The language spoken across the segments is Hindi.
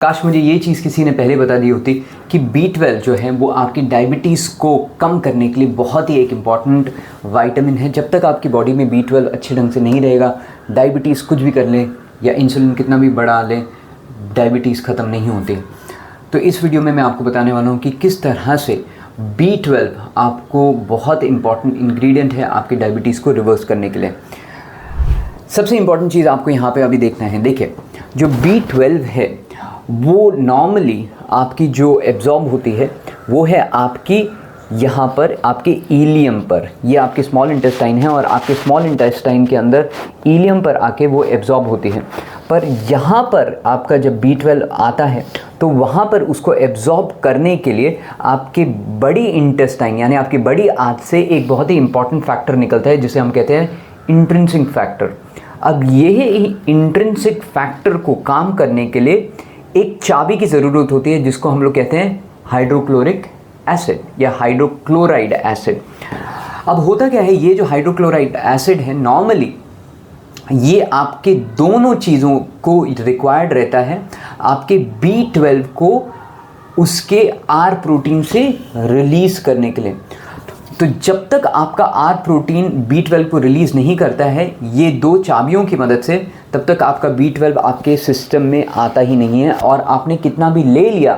काश मुझे ये चीज़ किसी ने पहले बता दी होती कि B12 जो है वो आपकी डायबिटीज़ को कम करने के लिए बहुत ही एक इम्पॉर्टेंट विटामिन है। जब तक आपकी बॉडी में B12 अच्छे ढंग से नहीं रहेगा, डायबिटीज़ कुछ भी कर ले या इंसुलिन कितना भी बढ़ा ले, डायबिटीज़ ख़त्म नहीं होती। तो इस वीडियो में मैं आपको बताने वाला हूँ कि किस तरह से B12 आपको बहुत इम्पॉर्टेंट इंग्रेडिएंट है आपकी डायबिटीज़ को रिवर्स करने के लिए। सबसे इम्पॉर्टेंट चीज़ आपको यहाँ पे अभी देखना है। देखिए, जो B12 है वो नॉर्मली आपकी जो एब्जॉर्ब होती है वो है आपकी यहाँ पर, आपके इलियम पर। ये आपके स्मॉल इंटेस्टाइन है और आपके स्मॉल इंटेस्टाइन के अंदर इलियम पर आके वो एब्जॉर्ब होती है। पर यहाँ पर आपका जब B12 आता है तो वहाँ पर उसको एब्जॉर्ब करने के लिए आपके बड़ी इंटेस्टाइन यानी आपकी बड़ी आंत से एक बहुत ही इंपॉर्टेंट फैक्टर निकलता है जिसे हम कहते हैं इंट्रिंसिक फैक्टर। अब यही इंट्रिंसिक फैक्टर को काम करने के लिए एक चाबी की ज़रूरत होती है जिसको हम लोग कहते हैं हाइड्रोक्लोरिक एसिड या हाइड्रोक्लोराइड एसिड। अब होता क्या है, ये जो हाइड्रोक्लोराइड एसिड है नॉर्मली ये आपके दोनों चीज़ों को रिक्वायर्ड रहता है, आपके B12 को उसके R प्रोटीन से रिलीज़ करने के लिए। तो जब तक आपका R प्रोटीन B12 को रिलीज़ नहीं करता है ये दो चाबियों की मदद से, तब तक आपका B12 आपके सिस्टम में आता ही नहीं है और आपने कितना भी ले लिया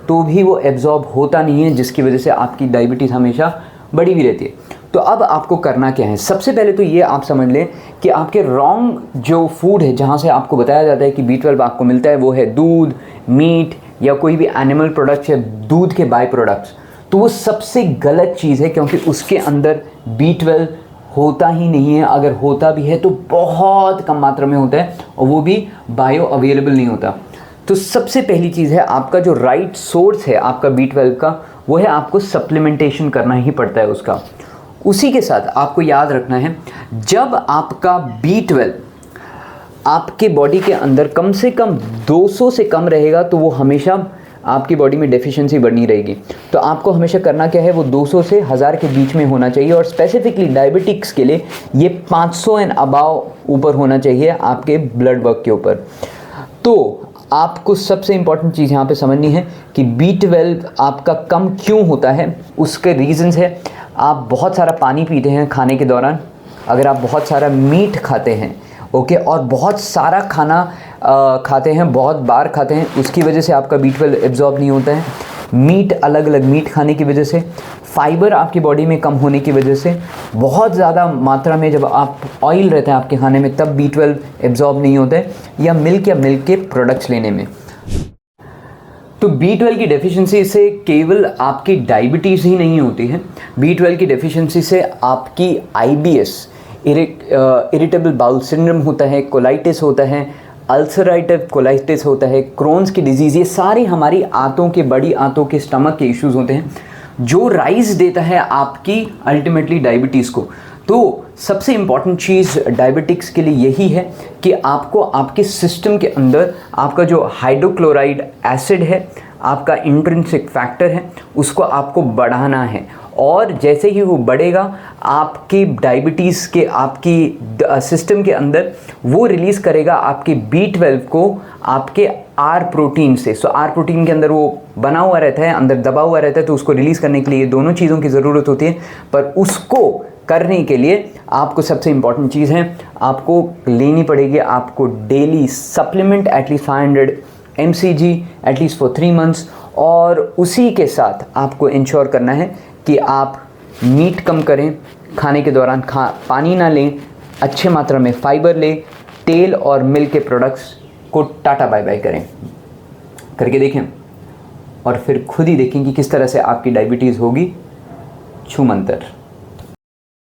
तो भी वो एब्जॉर्ब होता नहीं है, जिसकी वजह से आपकी डायबिटीज़ हमेशा बढ़ी हुई रहती है। तो अब आपको करना क्या है, सबसे पहले तो ये आप समझ लें कि आपके रॉन्ग जो फूड है जहाँ से आपको बताया जाता है कि B12 आपको मिलता है वो है दूध, मीट या कोई भी एनिमल प्रोडक्ट्स या दूध के बाई प्रोडक्ट्स। तो वो सबसे गलत चीज़ है क्योंकि उसके अंदर B12 होता ही नहीं है। अगर होता भी है तो बहुत कम मात्रा में होता है और वो भी बायो अवेलेबल नहीं होता। तो सबसे पहली चीज़ है, आपका जो राइट सोर्स है आपका B12 का वो है आपको सप्लीमेंटेशन करना ही पड़ता है उसका। उसी के साथ आपको याद रखना है, जब आपका B12 आपके बॉडी के अंदर कम से कम 200 से कम रहेगा तो वो हमेशा आपकी बॉडी में डेफिशिएंसी बढ़नी रहेगी। तो आपको हमेशा करना क्या है, वो 200 से 1000 के बीच में होना चाहिए और स्पेसिफिकली डायबिटिक्स के लिए ये 500 एंड अबाव ऊपर होना चाहिए आपके ब्लड वर्क के ऊपर। तो आपको सबसे इम्पॉर्टेंट चीज़ यहाँ पे समझनी है कि B12 आपका कम क्यों होता है। उसके रीजंस है, आप बहुत सारा पानी पीते हैं खाने के दौरान, अगर आप बहुत सारा मीट खाते हैं ओके और बहुत सारा खाना खाते हैं, बहुत बार खाते हैं, उसकी वजह से आपका B12 एब्जॉर्ब नहीं होता है। मीट, अलग अलग मीट खाने की वजह से, फाइबर आपकी बॉडी में कम होने की वजह से, बहुत ज़्यादा मात्रा में जब आप ऑयल रहता है आपके खाने में तब B12 एब्जॉर्ब नहीं होता है, या मिल्क के प्रोडक्ट्स लेने में। तो B12 की डेफिशिएंसी से केवल आपकी डायबिटीज़ ही नहीं होती है, B12 की डेफिशिएंसी से आपकी IBS इरिटेबल बाउल सिंड्रोम होता है, कोलाइटिस होता है, अल्सराइटिव कोलाइटिस होता है, क्रोन्स की डिजीज़, ये सारी हमारी आंतों के, बड़ी आंतों के स्टमक के इश्यूज़ होते हैं जो राइज देता है आपकी अल्टीमेटली डायबिटीज़ को। तो सबसे इम्पॉर्टेंट चीज़ डायबिटिक्स के लिए यही है कि आपको आपके सिस्टम के अंदर आपका जो हाइड्रोक्लोराइड एसिड है, आपका इंट्रिंसिक फैक्टर है, उसको आपको बढ़ाना है। और जैसे ही वो बढ़ेगा आपकी डायबिटीज़ के, आपकी सिस्टम के अंदर वो रिलीज़ करेगा आपके B12 को आपके R प्रोटीन से। सो R प्रोटीन के अंदर वो बना हुआ रहता है, अंदर दबा हुआ रहता है, तो उसको रिलीज़ करने के लिए ये दोनों चीज़ों की ज़रूरत होती है। पर उसको करने के लिए आपको सबसे इम्पॉर्टेंट चीज़ है, आपको लेनी पड़ेगी आपको daily supplement at least 500 mcg at least for 3 months. और उसी के साथ आपको इंश्योर करना है कि आप मीट कम करें खाने के दौरान, पानी ना लें, अच्छे मात्रा में फाइबर लें, तेल और मिल्क के प्रोडक्ट्स को टाटा बाय बाय करें। करके देखें और फिर खुद ही देखें कि किस तरह से आपकी डायबिटीज़ होगी छूमंतर।